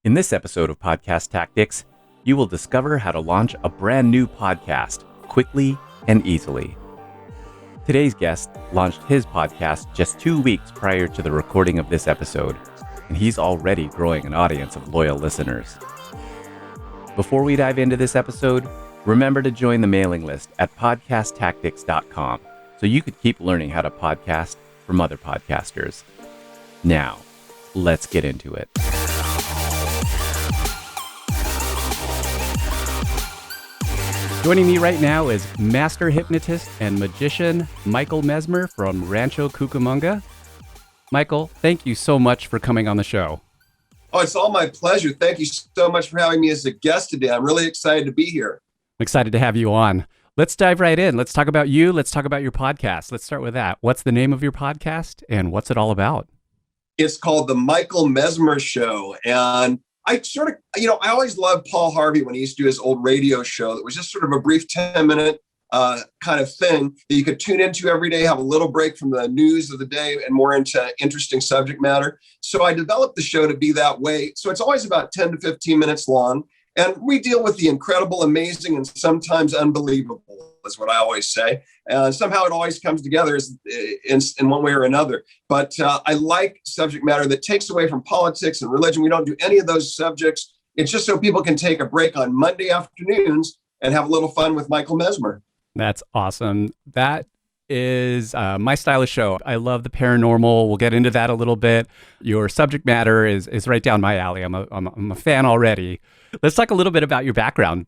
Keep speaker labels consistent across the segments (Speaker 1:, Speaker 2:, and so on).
Speaker 1: In this episode of Podcast Tactics, you will discover how to launch a brand new podcast quickly and easily. Today's guest launched his podcast just 2 weeks prior to the recording of this episode, and he's already growing an audience of loyal listeners. Before we dive into this episode, remember to join the mailing list at podcasttactics.com so you could keep learning how to podcast from other podcasters. Now, let's get into it. Joining me right now is master hypnotist and magician Michael Mezmer from Rancho Cucamonga. Michael, thank you so much for coming on the show.
Speaker 2: Oh, it's all my pleasure. Thank you so much for having me as a guest today. I'm really excited to be here.
Speaker 1: I'm excited to have you on. Let's dive right in. Let's talk about you. Let's talk about your podcast. Let's start with that. What's the name of your podcast and what's it all about?
Speaker 2: It's called The Michael Mezmer Show. And I always loved Paul Harvey when he used to do his old radio show. That was just sort of a brief 10-minute kind of thing that you could tune into every day, have a little break from the news of the day and more into interesting subject matter. So I developed the show to be that way. So it's always about 10 to 15 minutes long. And we deal with the incredible, amazing, and sometimes unbelievable, is what I always say. Somehow it always comes together in one way or another. But I like subject matter that takes away from politics and religion. We don't do any of those subjects. It's just so people can take a break on Monday afternoons and have a little fun with Michael Mezmer.
Speaker 1: That's awesome. That is my style of show. I love the paranormal. We'll get into that a little bit. Your subject matter is right down my alley. I'm a fan already. Let's talk a little bit about your background.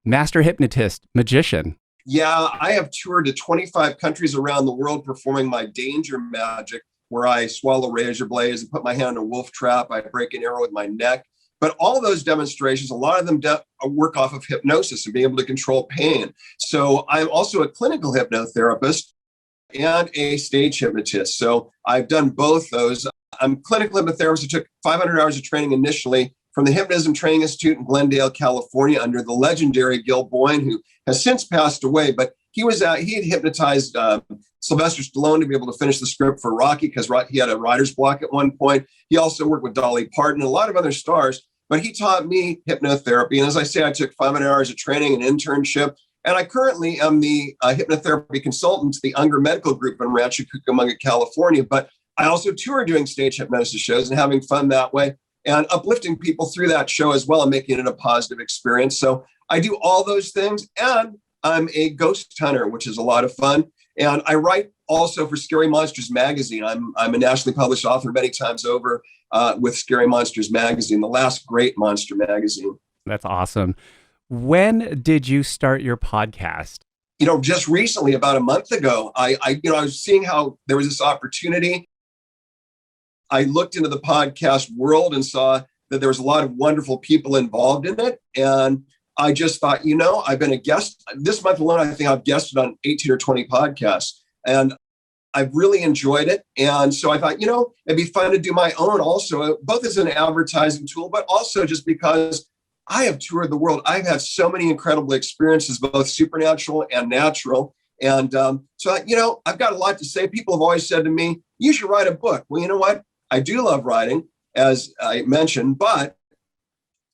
Speaker 1: Master hypnotist, magician.
Speaker 2: Yeah, I have toured to 25 countries around the world performing my danger magic, where I swallow razor blades and put my hand in a wolf trap. I break an arrow with my neck. But all of those demonstrations, a lot of them work off of hypnosis and being able to control pain. So I'm also a clinical hypnotherapist and a stage hypnotist. So I've done both those. I'm a clinical hypnotherapist. It took 500 hours of training initially from the Hypnotism Training Institute in Glendale, California, under the legendary Gil Boyne, who has since passed away. But he had hypnotized Sylvester Stallone to be able to finish the script for Rocky, because he had a writer's block at one point. He also worked with Dolly Parton and a lot of other stars. But he taught me hypnotherapy. And as I say, I took 500 hours of training and internship. And I currently am the hypnotherapy consultant to the Unger Medical Group in Rancho Cucamonga, California. But I also tour doing stage hypnosis shows and having fun that way, and uplifting people through that show as well and making it a positive experience. So I do all those things. And I'm a ghost hunter, which is a lot of fun. And I write also for Scary Monsters magazine. I'm a nationally published author many times over with Scary Monsters magazine, the last great monster magazine.
Speaker 1: That's awesome. When did you start your podcast?
Speaker 2: Just recently, about a month ago, I was seeing how there was this opportunity. I looked into the podcast world and saw that there was a lot of wonderful people involved in it. And I just thought, I've been a guest this month alone. I think I've guested on 18 or 20 podcasts, and I've really enjoyed it. And so I thought, it'd be fun to do my own also, both as an advertising tool, but also just because I have toured the world. I've had so many incredible experiences, both supernatural and natural. And so, I've got a lot to say. People have always said to me, you should write a book. Well, you know what? I do love writing, as I mentioned, but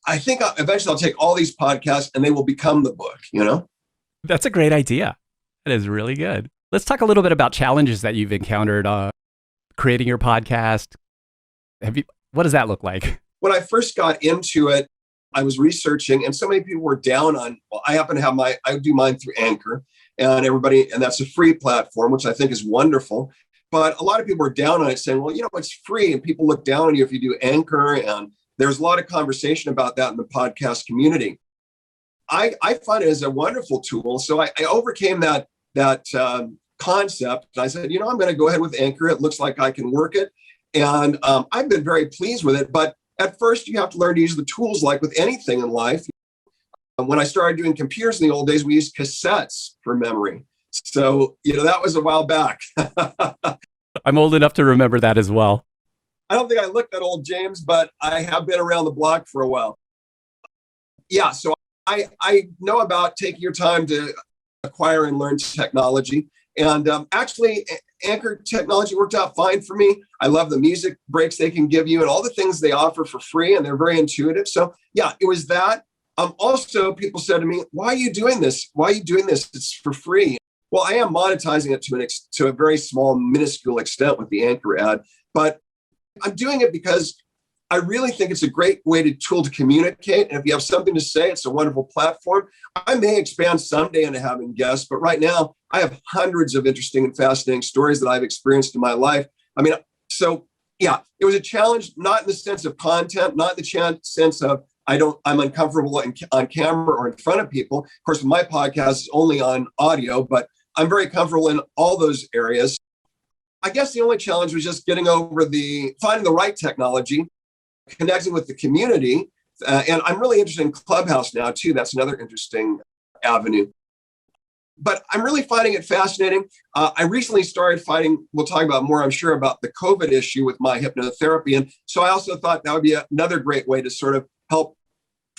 Speaker 2: I think eventually I'll take all these podcasts and they will become the book,
Speaker 1: That's a great idea. That is really good. Let's talk a little bit about challenges that you've encountered creating your podcast. What does that look like?
Speaker 2: When I first got into it, I was researching, and so many people were down on, I happen to have I do mine through Anchor, and that's a free platform, which I think is wonderful. But a lot of people were down on it, saying, well, it's free, and people look down on you if you do Anchor. And there's a lot of conversation about that in the podcast community. I find it as a wonderful tool. So I overcame that concept. I said, I'm going to go ahead with Anchor. It looks like I can work it. And I've been very pleased with it. But at first, you have to learn to use the tools like with anything in life. When I started doing computers in the old days, we used cassettes for memory. So, that was a while back.
Speaker 1: I'm old enough to remember that as well.
Speaker 2: I don't think I look that old, James, but I have been around the block for a while. Yeah, so I know about taking your time to acquire and learn technology. And actually, Anchor technology worked out fine for me. I love the music breaks they can give you and all the things they offer for free, and they're very intuitive. So yeah, it was that. Also, people said to me, "Why are you doing this? Why are you doing this? It's for free." Well, I am monetizing it to a very small, minuscule extent with the Anchor ad, but I'm doing it because I really think it's a great tool to communicate. And if you have something to say, it's a wonderful platform. I may expand someday into having guests, but right now I have hundreds of interesting and fascinating stories that I've experienced in my life. I mean, so yeah, it was a challenge, not in the sense of content, not in the sense of I'm uncomfortable on camera or in front of people. Of course, my podcast is only on audio, but I'm very comfortable in all those areas. I guess the only challenge was just getting over finding the right technology, connecting with the community. And I'm really interested in Clubhouse now, too. That's another interesting avenue. But I'm really finding it fascinating. I recently started we'll talk about more, I'm sure, about the COVID issue with my hypnotherapy. And so I also thought that would be another great way to sort of help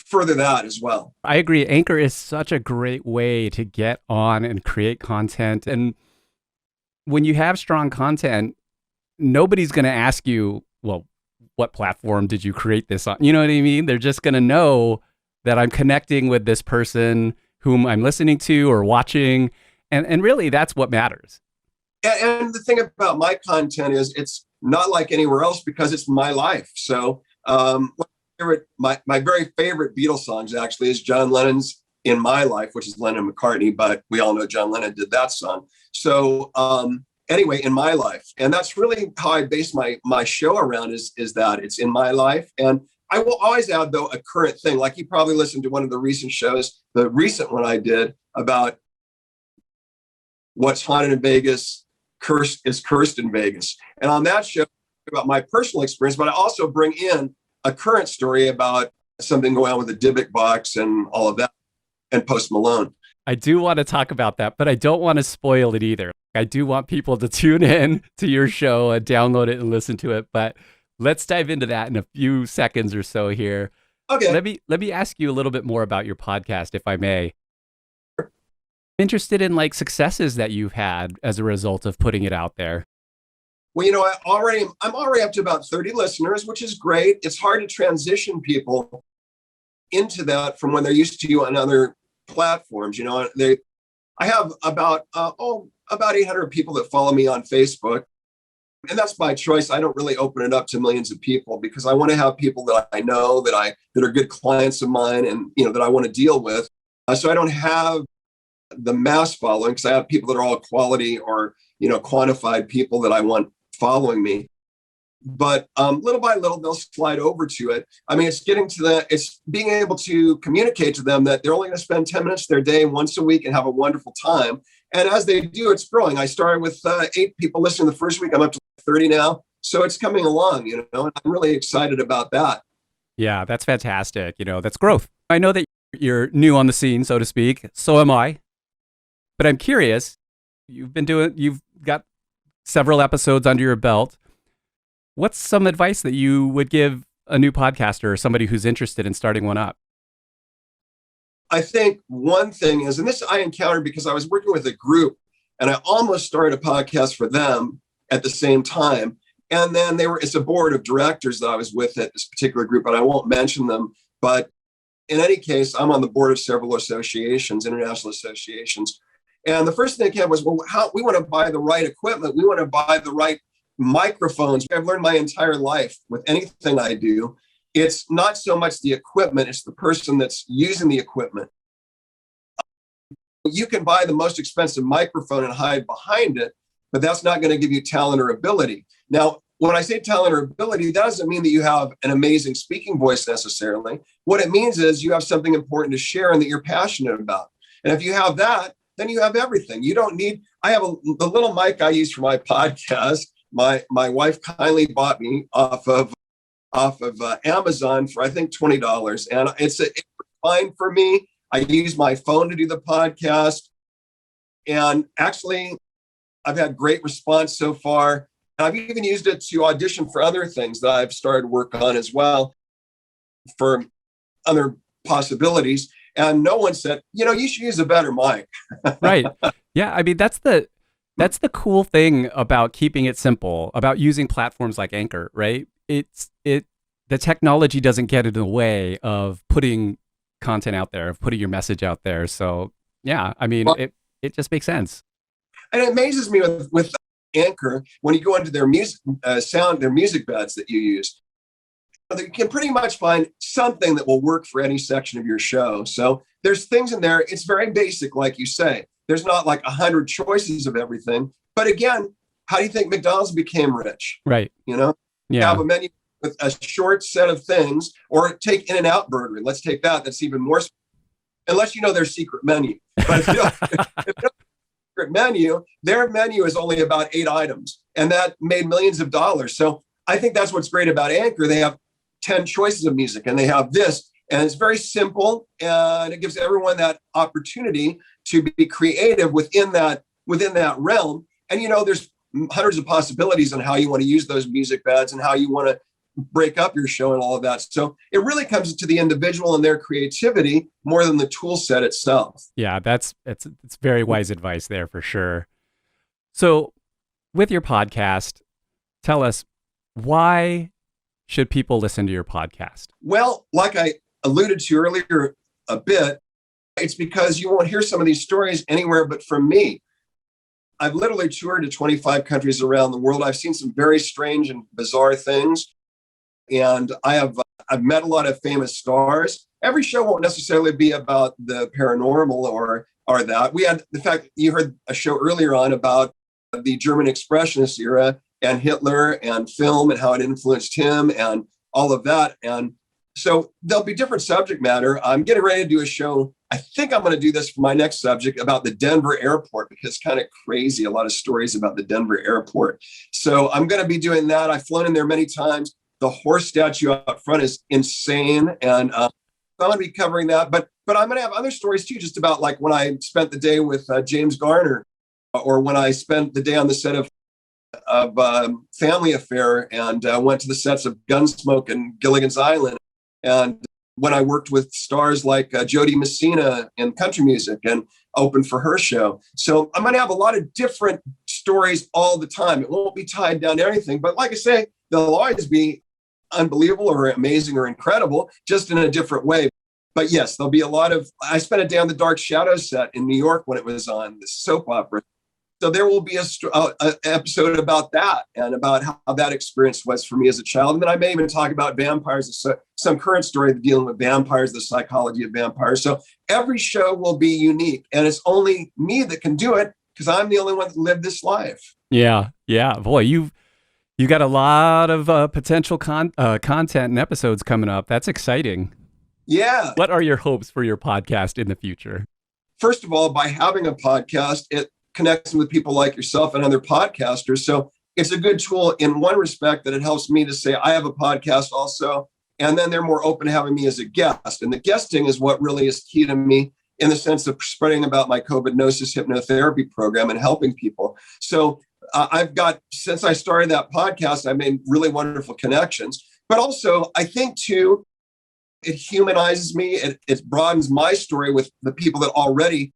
Speaker 2: further that as well.
Speaker 1: I agree. Anchor is such a great way to get on and create content. And when you have strong content, nobody's going to ask you, well, what platform did you create this on? You know what I mean? They're just going to know that I'm connecting with this person whom I'm listening to or watching. And really, that's what matters.
Speaker 2: And the thing about my content is it's not like anywhere else because it's my life. So my very favorite Beatles songs actually is John Lennon's In My Life, which is Lennon and McCartney, but we all know John Lennon did that song. So anyway, In My Life. And that's really how I base my show around is that it's in my life. And I will always add, though, a current thing. Like you probably listened to one of the recent shows, the recent one I did about what's haunted in Vegas, cursed in Vegas. And on that show, about my personal experience, but I also bring in a current story about something going on with the Dybbuk box and all of that, and Post Malone.
Speaker 1: I do want to talk about that, but I don't want to spoil it either. I do want people to tune in to your show and download it and listen to it, but let's dive into that in a few seconds or so here.
Speaker 2: Okay.
Speaker 1: Let me ask you a little bit more about your podcast, if I may. I'm interested in successes that you've had as a result of putting it out there.
Speaker 2: Well, I'm already up to about 30 listeners, which is great. It's hard to transition people into that from when they're used to you on other platforms. I have about 800 people that follow me on Facebook. And that's by choice. I don't really open it up to millions of people because I want to have people that I know that are good clients of mine and that I want to deal with. So I don't have the mass following because I have people that are all quality or quantified people that I want following me. But little by little, they'll slide over to it. I mean, it's being able to communicate to them that they're only going to spend 10 minutes of their day once a week and have a wonderful time. And as they do, it's growing. I started with 8 people listening the first week. I'm up to 30 now. So it's coming along, and I'm really excited about that.
Speaker 1: Yeah, that's fantastic. That's growth. I know that you're new on the scene, so to speak. So am I. But I'm curious, you've got several episodes under your belt. What's some advice that you would give a new podcaster or somebody who's interested in starting one up?
Speaker 2: I think one thing is, and this I encountered because I was working with a group and I almost started a podcast for them at the same time. And then it's a board of directors that I was with at this particular group, but I won't mention them. But in any case, I'm on the board of several associations, international associations. And the first thing that came was, we want to buy the right equipment. We want to buy the right microphones. I've learned my entire life with anything I do, it's not so much the equipment, it's the person that's using the equipment. You can buy the most expensive microphone and hide behind it, but that's not going to give you talent or ability. Now, when I say talent or ability, that doesn't mean that you have an amazing speaking voice necessarily. What it means is you have something important to share and that you're passionate about. And if you have that, then you have everything. You don't need, the little mic I use for my podcast, my wife kindly bought me off of Amazon for, I think, $20. And it's fine for me. I use my phone to do the podcast. And actually, I've had great response so far. I've even used it to audition for other things that I've started work on as well for other possibilities. And no one said, you should use a better mic.
Speaker 1: Right. Yeah. I mean, That's the cool thing about keeping it simple, about using platforms like Anchor, right? The technology doesn't get in the way of putting content out there, of putting your message out there. So yeah, I mean,
Speaker 2: Well,
Speaker 1: it just makes sense.
Speaker 2: and it amazes me with Anchor when you go into their music their music beds that you use. You can pretty much find something that will work for any section of your show. So there's things in there. It's very basic, like you say. There's not like 100 choices of everything. But again, how do you think McDonald's became rich?
Speaker 1: Right.
Speaker 2: You know, you
Speaker 1: Yeah.
Speaker 2: have a menu with a short set of things, or take In-N-Out Burger. Let's take that. That's even more, unless you know their secret menu. But if you don't, secret menu, their menu is only about 8 items, and that made millions of dollars. So I think that's what's great about Anchor. They have 10 choices of music, and they have this, and it's very simple, and it gives everyone that opportunity to be creative within that realm. And there's hundreds of possibilities on how you want to use those music beds and how you want to break up your show and all of that. So it really comes to the individual and their creativity more than the tool set itself.
Speaker 1: Yeah, it's very wise advice there for sure. So with your podcast, tell us, why should people listen to your podcast?
Speaker 2: Well, like I alluded to earlier a bit, it's because you won't hear some of these stories anywhere but from me. I've literally toured to 25 countries around the world. I've seen some very strange and bizarre things. And I've met a lot of famous stars. Every show won't necessarily be about the paranormal or that. We had, in fact, you heard a show earlier on about the German Expressionist era and Hitler and film and how it influenced him and all of that. And so there'll be different subject matter. I'm getting ready to do a show. I think I'm going to do this for my next subject about the Denver airport, because it's kind of crazy. A lot of stories about the Denver airport. So I'm going to be doing that. I've flown in there many times. The horse statue up front is insane. And I'm going to be covering that. But I'm going to have other stories too, just about like when I spent the day with James Garner, or when I spent the day on the set of Family Affair and went to the sets of Gunsmoke and Gilligan's Island. And when I worked with stars like Jody Messina in country music and opened for her show. So I'm going to have a lot of different stories all the time. It won't be tied down to anything. But like I say, they'll always be unbelievable or amazing or incredible, just in a different way. But yes, there'll be a lot of, I spent a day on the Dark Shadows set in New York when it was on the soap opera. So there will be a episode about that and about how that experience was for me as a child. And then I may even talk about vampires, some current story dealing with vampires, the psychology of vampires. So every show will be unique, and it's only me that can do it because I'm the only one that lived this life.
Speaker 1: Yeah. Boy, you got a lot of potential content and episodes coming up. That's exciting.
Speaker 2: Yeah.
Speaker 1: What are your hopes for your podcast in the future?
Speaker 2: First of all, by having a podcast, it connects with people like yourself and other podcasters. So it's a good tool in one respect, that it helps me to say, I have a podcast also. And then they're more open to having me as a guest. And the guesting is what really is key to me, in the sense of spreading about my COVID-Gnosis hypnotherapy program and helping people. So I've got, since I started that podcast, I've made really wonderful connections. But also, I think too, it humanizes me. It broadens my story with the people that already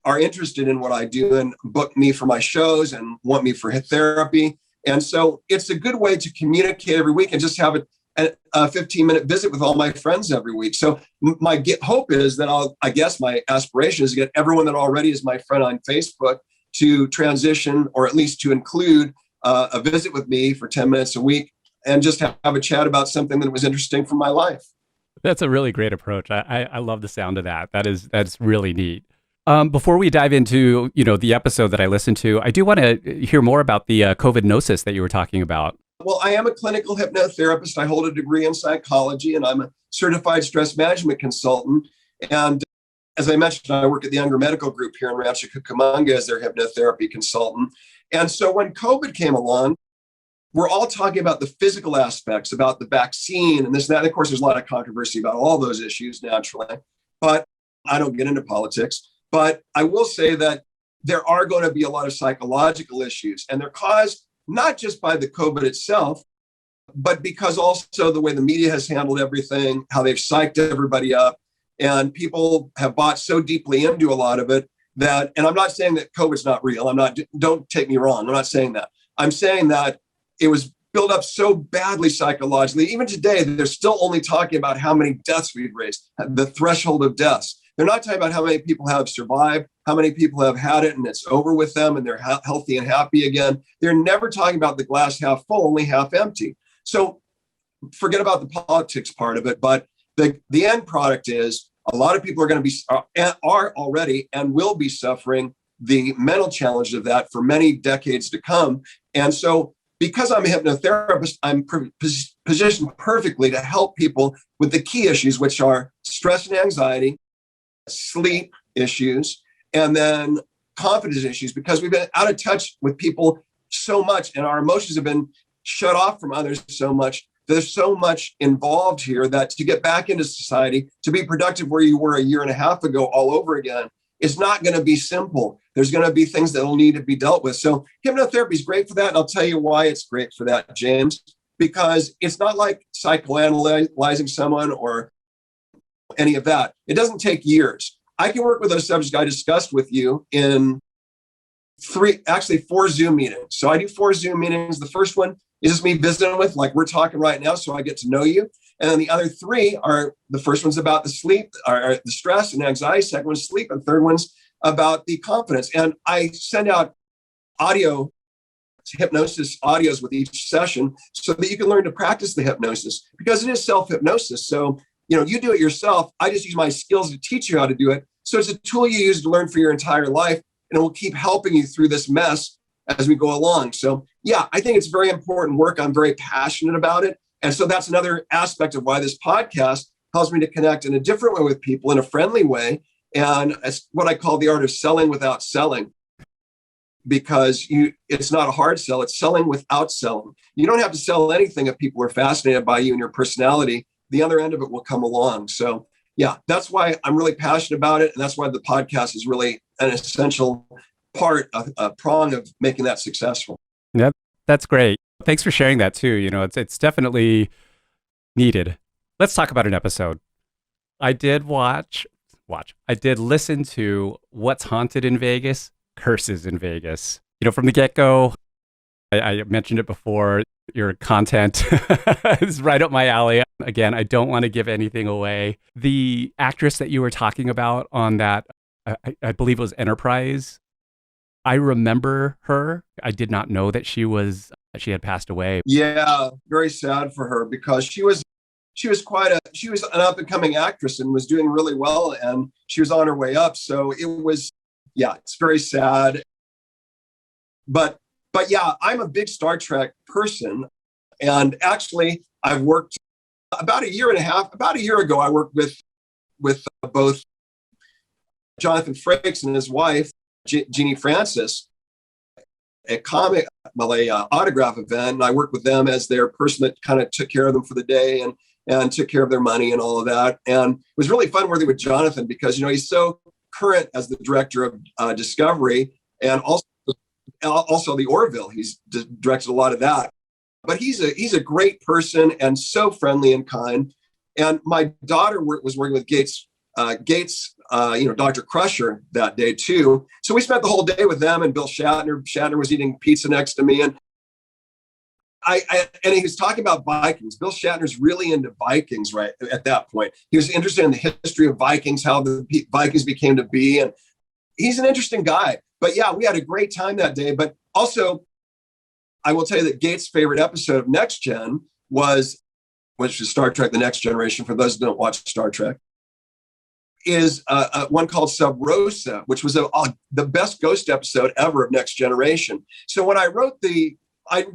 Speaker 2: are interested in what I do and book me for my shows and want me for therapy. And so it's a good way to communicate every week and just have a 15-minute visit with all my friends every week. So my hope is that my aspiration is to get everyone that already is my friend on Facebook to transition, or at least to include a visit with me for 10 minutes a week and just have a chat about something that was interesting from my life.
Speaker 1: That's a really great approach. I love the sound of that. That's really neat. Before we dive into, the episode that I listened to, I do want to hear more about the COVID-Gnosis that you were talking about.
Speaker 2: Well, I am a clinical hypnotherapist. I hold a degree in psychology, and I'm a certified stress management consultant. And as I mentioned, I work at the Younger Medical Group here in Rancho Cucamonga as their hypnotherapy consultant. And so when COVID came along, we're all talking about the physical aspects, about the vaccine and this and that. And of course, there's a lot of controversy about all those issues, naturally. But I don't get into politics. But I will say that there are going to be a lot of psychological issues, and they're caused not just by the COVID itself, but because also the way the media has handled everything, how they've psyched everybody up, and people have bought so deeply into a lot of it that, and I'm not saying that COVID's not real. Don't take me wrong. I'm not saying that. I'm saying that it was built up so badly psychologically. Even today, they're still only talking about how many deaths we've raised, the threshold of deaths. They're not talking about how many people have survived, how many people have had it and it's over with them and they're healthy and happy again. They're never talking about the glass half full, only half empty. So forget about the politics part of it, but the end product is a lot of people are going to be, are already and will be suffering the mental challenges of that for many decades to come. And so because I'm a hypnotherapist, I'm positioned perfectly to help people with the key issues, which are stress and anxiety, sleep issues, and then confidence issues, because we've been out of touch with people so much and our emotions have been shut off from others so much. There's so much involved here that to get back into society, to be productive where you were a year and a half ago all over again, is not going to be simple. There's going to be things that will need to be dealt with. So hypnotherapy is great for that. And I'll tell you why it's great for that, James, because it's not like psychoanalyzing someone or any of that. It doesn't take years. I can work with those subjects I discussed with you in 4 Zoom meetings. So I do 4 Zoom meetings. The first one is just me visiting with, like we're talking right now, so I get to know you. And then the other 3 are, the first one's about the sleep, or the stress and anxiety. Second one's sleep, and third one's about the confidence. And I send out audio hypnosis audios with each session so that you can learn to practice the hypnosis, because it is self-hypnosis. So, you do it yourself. I just use my skills to teach you how to do it. So it's a tool you use to learn for your entire life, and it will keep helping you through this mess as we go along. So yeah, I think it's very important work. I'm very passionate about it. And so that's another aspect of why this podcast helps me to connect in a different way with people, in a friendly way. And it's what I call the art of selling without selling, because it's not a hard sell. It's selling without selling. You don't have to sell anything if people are fascinated by you and your personality. The other end of it will come along. So yeah, that's why I'm really passionate about it. And that's why the podcast is really an essential part, a prong of making that successful.
Speaker 1: Yeah, that's great. Thanks for sharing that too. It's definitely needed. Let's talk about an episode. I did I did listen to What's Haunted in Vegas, Curses in Vegas. From the get-go, I mentioned it before, your content is right up my alley. Again, I don't want to give anything away. The actress that you were talking about on that, I believe it was Enterprise, I remember her. I did not know that she had passed away.
Speaker 2: Yeah, very sad for her, because she was an up and coming actress and was doing really well, and she was on her way up. So it's very sad. But yeah, I'm a big Star Trek person. And actually I've worked about a year ago, I worked with both Jonathan Frakes and his wife, Jeannie Francis, autograph event. And I worked with them as their person that kind of took care of them for the day and took care of their money and all of that. And it was really fun working with Jonathan, because, he's so current as the director of Discovery, and also the Orville. He's directed a lot of that. But he's a great person and so friendly and kind. And my daughter was working with Gates, Dr. Crusher that day too. So we spent the whole day with them and Bill Shatner. Shatner was eating pizza next to me, and and he was talking about Vikings. Bill Shatner's really into Vikings right at that point. He was interested in the history of Vikings, how the Vikings became to be, and he's an interesting guy. But yeah, we had a great time that day. But also, I will tell you that Gates' favorite episode of Next Gen which is Star Trek: The Next Generation, for those who don't watch Star Trek, is one called Sub Rosa, which was the best ghost episode ever of Next Generation. So when I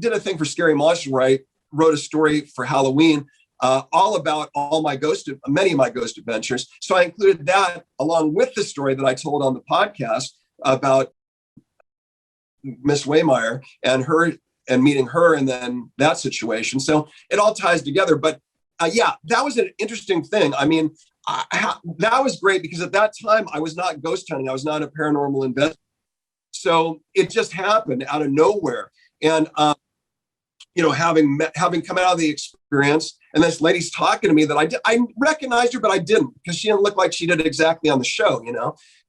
Speaker 2: did a thing for Scary Monsters where I wrote a story for Halloween all about many of my ghost adventures. So I included that along with the story that I told on the podcast about Miss Waymire and meeting her, and then that situation. So it all ties together. But yeah, that was an interesting thing. I mean, that was great, because at that time I was not ghost hunting. I was not a paranormal investigator. So it just happened out of nowhere. And, having come out of the experience And this lady's talking to me that I recognized her, but I didn't, because she didn't look like she did exactly on the show,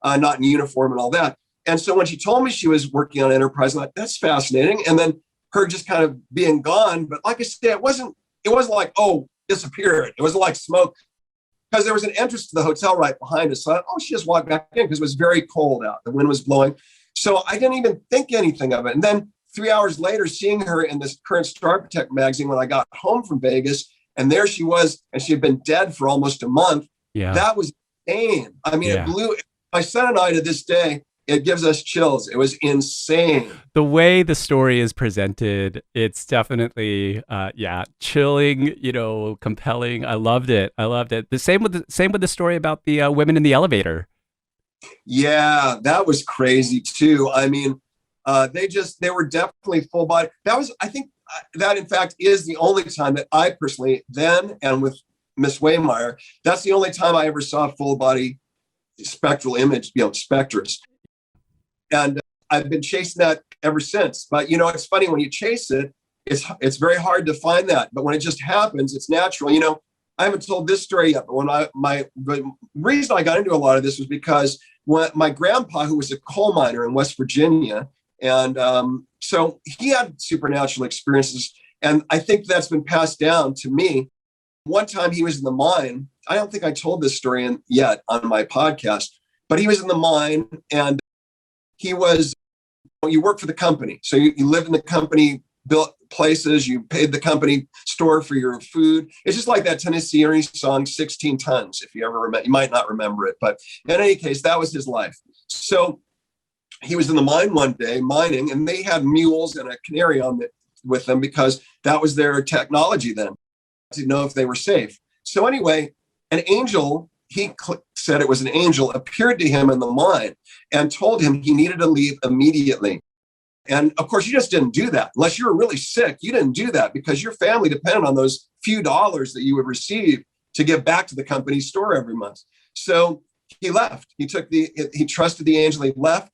Speaker 2: not in uniform and all that. And so when she told me she was working on Enterprise, I'm like, that's fascinating. And then her just kind of being gone. But like I said, it wasn't like, oh, disappeared. It wasn't like smoke, because there was an entrance to the hotel right behind us. So I thought, oh, she just walked back in, because it was very cold out. The wind was blowing. So I didn't even think anything of it. And then 3 hours later, seeing her in this current Star Trek magazine when I got home from Vegas, and there she was, and she had been dead for almost a month.
Speaker 1: Yeah.
Speaker 2: That was insane. I mean, It blew my son and I to this day. It gives us chills. It was insane.
Speaker 1: The way the story is presented, it's definitely, chilling, compelling. I loved it. The same with the story about the women in the elevator.
Speaker 2: Yeah, that was crazy too. I mean, they were definitely full body. I think that in fact is the only time that I personally, then and with Miss Waymire, that's the only time I ever saw full body spectral image, specters. And I've been chasing that ever since. But it's funny, when you chase it, it's very hard to find that. But when it just happens, it's natural. I haven't told this story yet, but the reason I got into a lot of this was because when my grandpa, who was a coal miner in West Virginia, and so he had supernatural experiences, and I think that's been passed down to me. One time he was in the mine. I don't think I told this story yet on my podcast, but he was in the mine, and you work for the company. So you live in the company, built places, you paid the company store for your food. It's just like that Tennessee Ernie song, 16 Tons, if you ever remember. You might not remember it, but in any case, that was his life. So he was in the mine one day mining, and they had mules and a canary with them, because that was their technology then, to know if they were safe. So anyway, an angel, he said it was an angel, appeared to him in the mine and told him he needed to leave immediately. And of course, you just didn't do that. Unless you were really sick, you didn't do that, because your family depended on those few dollars that you would receive to give back to the company store every month. So he left. He trusted the angel. He left.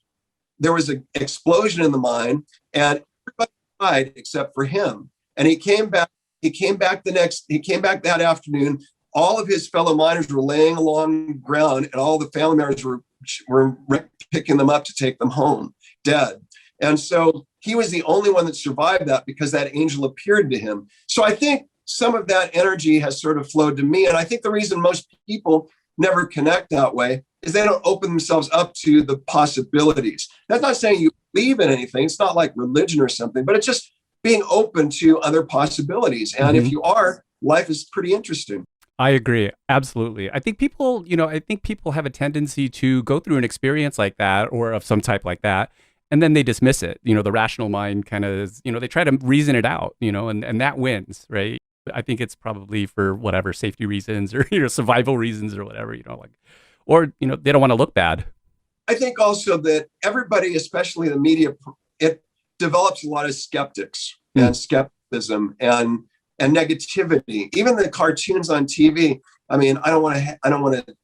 Speaker 2: There was an explosion in the mine, and everybody died except for him. And he came back. He came back that afternoon. All of his fellow miners were laying along the ground, and all the family members were picking them up to take them home, dead. And so he was the only one that survived that, because that angel appeared to him. So I think some of that energy has sort of flowed to me. And I think the reason most people never connect that way is they don't open themselves up to the possibilities. That's not saying you believe in anything. It's not like religion or something, but it's just being open to other possibilities. And if you are, life is pretty interesting.
Speaker 1: I agree. Absolutely. I think people have a tendency to go through an experience like that, or of some type like that, and then they dismiss it. The rational mind kind of, they try to reason it out, and that wins, right? I think it's probably for whatever safety reasons, or, survival reasons, or whatever, they don't want to look bad.
Speaker 2: I think also that everybody, especially the media, it develops a lot of skeptics and skepticism and negativity. Even the cartoons on TV. I mean, I don't want to.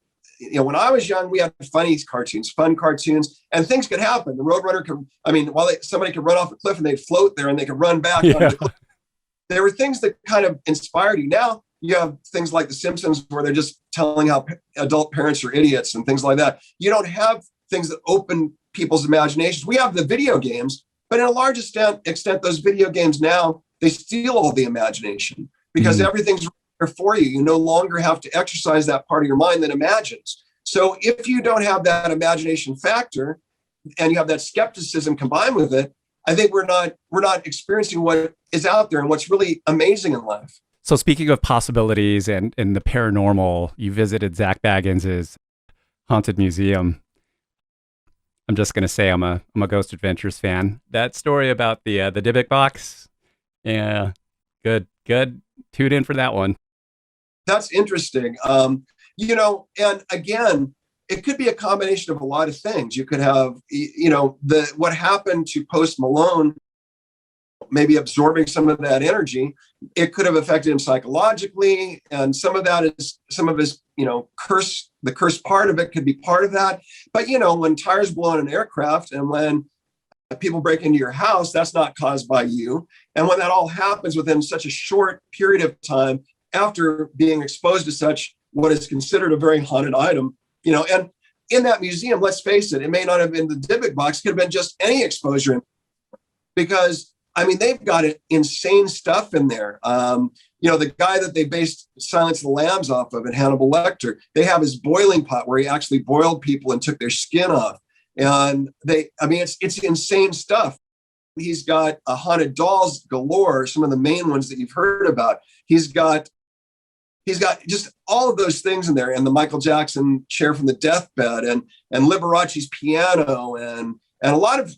Speaker 2: When I was young, we had fun cartoons, and things could happen. The Roadrunner somebody could run off a cliff and they'd float there, and they could run back.
Speaker 1: Yeah.
Speaker 2: The cliff. There were things that kind of inspired you. Now you have things like The Simpsons, where they're just telling how adult parents are idiots and things like that. You don't have things that open people's imaginations. We have the video games, but in a large extent, those video games now, they steal all the imagination, because everything's there for you. You no longer have to exercise that part of your mind that imagines. So if you don't have that imagination factor, and you have that skepticism combined with it, I think we're not experiencing what is out there and what's really amazing in life.
Speaker 1: So speaking of possibilities and the paranormal, you visited Zach Baggins's haunted museum. I'm just gonna say I'm a Ghost Adventures fan. That story about the Dybbuk box, yeah, good. Tune in for that one.
Speaker 2: That's interesting. And again, it could be a combination of a lot of things. You could have, what happened to Post Malone, maybe absorbing some of that energy. It could have affected him psychologically, and some of his, curse. The curse part of it could be part of that. But when tires blow on an aircraft, and when people break into your house, that's not caused by you. And when that all happens within such a short period of time, after being exposed to such what is considered a very haunted item, and in that museum, let's face it, it may not have been the Dybbuk box, it could have been just any exposure, because they've got insane stuff in there. The guy that they based Silence of the Lambs off of, and Hannibal Lecter, they have his boiling pot where he actually boiled people and took their skin off. And it's insane stuff. He's got haunted dolls galore, some of the main ones that you've heard about. He's got just all of those things in there, and the Michael Jackson chair from the deathbed, and Liberace's piano, and a lot of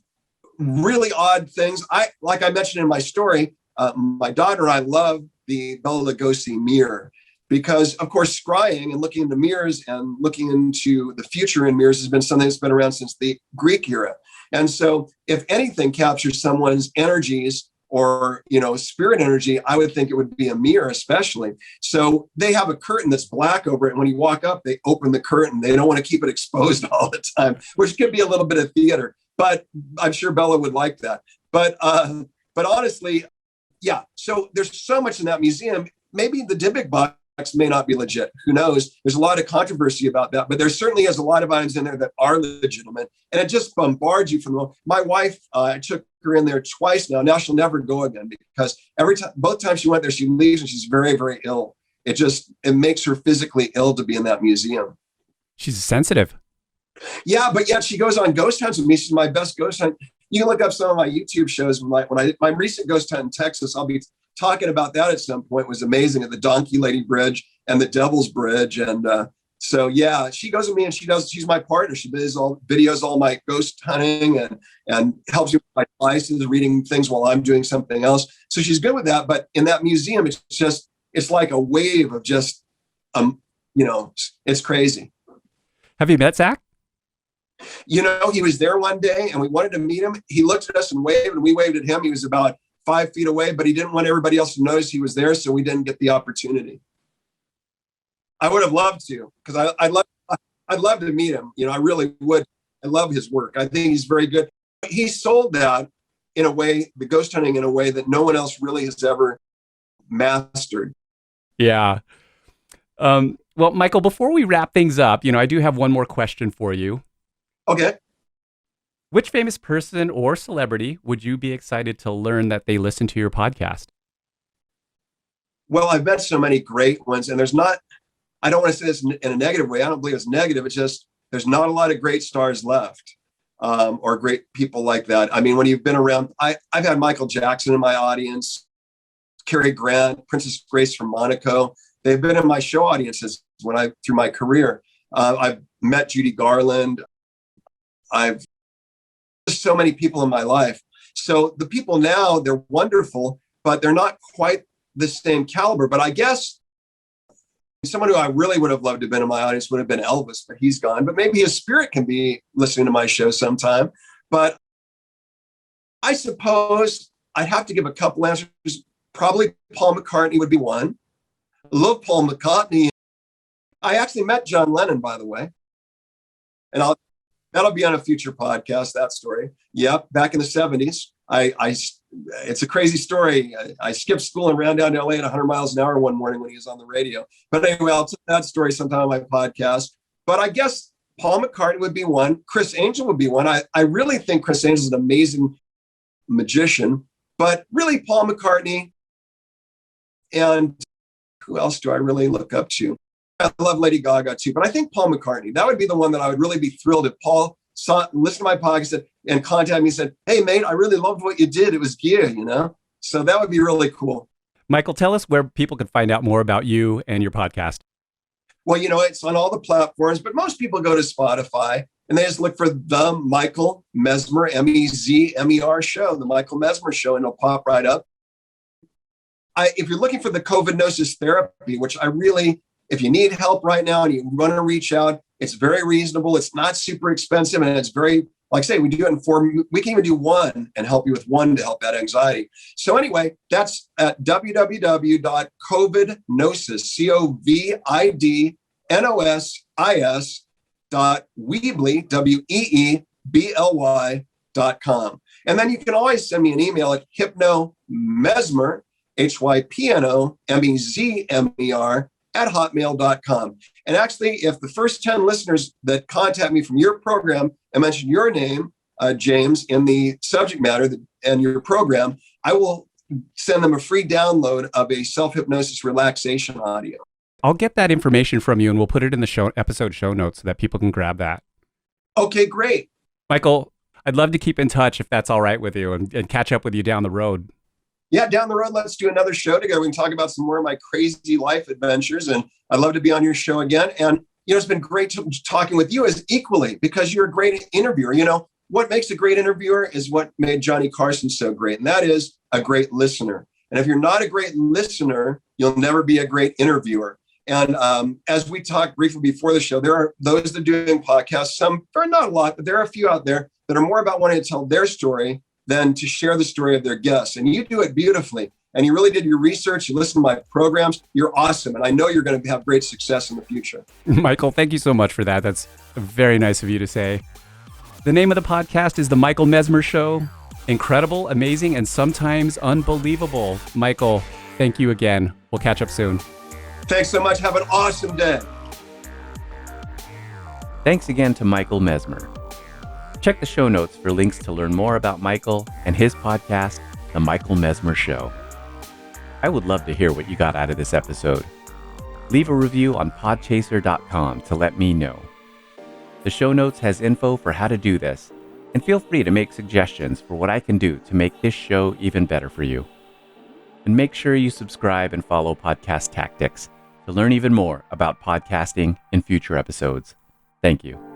Speaker 2: really odd things. Like I mentioned in my story, my daughter and I love the Bela Lugosi mirror, because, of course, scrying and looking into mirrors and looking into the future in mirrors has been something that's been around since the Greek era. And so if anything captures someone's energies or, spirit energy, I would think it would be a mirror, especially. So they have a curtain that's black over it. And when you walk up, they open the curtain. They don't want to keep it exposed all the time, which could be a little bit of theater. But I'm sure Bella would like that. But honestly, yeah. So there's so much in that museum. Maybe the Dybbuk box may not be legit. Who knows? There's a lot of controversy about that. But there certainly is a lot of items in there that are legitimate. And it just bombards you from the. My wife, I took her in there twice now. Now she'll never go again, because both times she went there, she leaves and she's very, very ill. It makes her physically ill to be in that museum.
Speaker 1: She's sensitive.
Speaker 2: Yeah, but yet she goes on ghost hunts with me. She's my best ghost hunt. You can look up some of my YouTube shows. When I did my recent ghost hunt in Texas, I'll be talking about that at some point. It was amazing, at the Donkey Lady Bridge and the Devil's Bridge. And so, yeah, she goes with me, and she's my partner. She videos all my ghost hunting and helps me with my devices, reading things while I'm doing something else. So she's good with that. But in that museum, it's like a wave of just, it's crazy.
Speaker 1: Have you met Zach?
Speaker 2: He was there one day and we wanted to meet him. He looked at us and waved, and we waved at him. He was about 5 feet away, but he didn't want everybody else to notice he was there, so we didn't get the opportunity. I would have loved to, because I'd love to meet him. I really would. I love his work. I think he's very good. He sold that in a way, the ghost hunting, in a way that no one else really has ever mastered.
Speaker 1: Yeah. Well, Michael, before we wrap things up, I do have one more question for you.
Speaker 2: Okay.
Speaker 1: Which famous person or celebrity would you be excited to learn that they listen to your podcast?
Speaker 2: Well, I've met so many great ones, and I don't want to say this in a negative way. I don't believe it's negative. It's just, there's not a lot of great stars left, or great people like that. When you've been around, I've had Michael Jackson in my audience, Cary Grant, Princess Grace from Monaco. They've been in my show audiences through my career. I've met Judy Garland. I've so many people in my life. So the people now, they're wonderful, but they're not quite the same caliber. But I guess someone who I really would have loved to have been in my audience would have been Elvis, but he's gone. But maybe his spirit can be listening to my show sometime. But I suppose I'd have to give a couple answers. Probably Paul McCartney would be one. Love Paul McCartney. I actually met John Lennon, by the way. And that'll be on a future podcast, that story. Yep, back in the 70s. It's a crazy story. I skipped school and ran down to LA at 100 miles an hour one morning when he was on the radio. But anyway, I'll tell that story sometime on my podcast. But I guess Paul McCartney would be one. Chris Angel would be one. I really think Chris Angel is an amazing magician. But really, Paul McCartney. And who else do I really look up to? I love Lady Gaga too, but I think Paul McCartney, that would be the one that I would really be thrilled if Paul listened to my podcast and contacted me and said, "Hey, mate, I really loved what you did. It was gear, So that would be really cool.
Speaker 1: Michael, tell us where people can find out more about you and your podcast.
Speaker 2: Well, it's on all the platforms, but most people go to Spotify and they just look for the Michael Mezmer, Mezmer show, the Michael Mezmer show, and it'll pop right up. If you're looking for the COVID-nosis therapy, which if you need help right now and you want to reach out, it's very reasonable. It's not super expensive. And it's very, like I say, we do it in 4, we can even do one and help you with one to help that anxiety. So anyway, that's at www.covidnosis.weebly.com. And then you can always send me an email at hypnomesmer HYPNOMEZMER @hotmail.com. And actually, if the first 10 listeners that contact me from your program and mention your name, James, in the subject matter and your program, I will send them a free download of a self-hypnosis relaxation audio.
Speaker 1: I'll get that information from you and we'll put it in the episode show notes so that people can grab that.
Speaker 2: Okay, great.
Speaker 1: Michael, I'd love to keep in touch if that's all right with you and catch up with you down the road.
Speaker 2: Yeah, down the road, let's do another show together. We can talk about some more of my crazy life adventures, and I'd love to be on your show again. And, it's been great talking with you as equally, because you're a great interviewer. What makes a great interviewer is what made Johnny Carson so great, and that is a great listener. And if you're not a great listener, you'll never be a great interviewer. And as we talked briefly before the show, there are those that are doing podcasts, not a lot, but there are a few out there that are more about wanting to tell their story than to share the story of their guests. And you do it beautifully. And you really did your research. You listen to my programs. You're awesome. And I know you're going to have great success in the future.
Speaker 1: Michael, thank you so much for that. That's very nice of you to say. The name of the podcast is The Michael Mezmer Show. Incredible, amazing, and sometimes unbelievable. Michael, thank you again. We'll catch up soon.
Speaker 2: Thanks so much. Have an awesome day.
Speaker 1: Thanks again to Michael Mezmer. Check the show notes for links to learn more about Michael and his podcast, The Michael Mezmer Show. I would love to hear what you got out of this episode. Leave a review on podchaser.com to let me know. The show notes has info for how to do this, and feel free to make suggestions for what I can do to make this show even better for you. And make sure you subscribe and follow Podcast Tactics to learn even more about podcasting in future episodes. Thank you.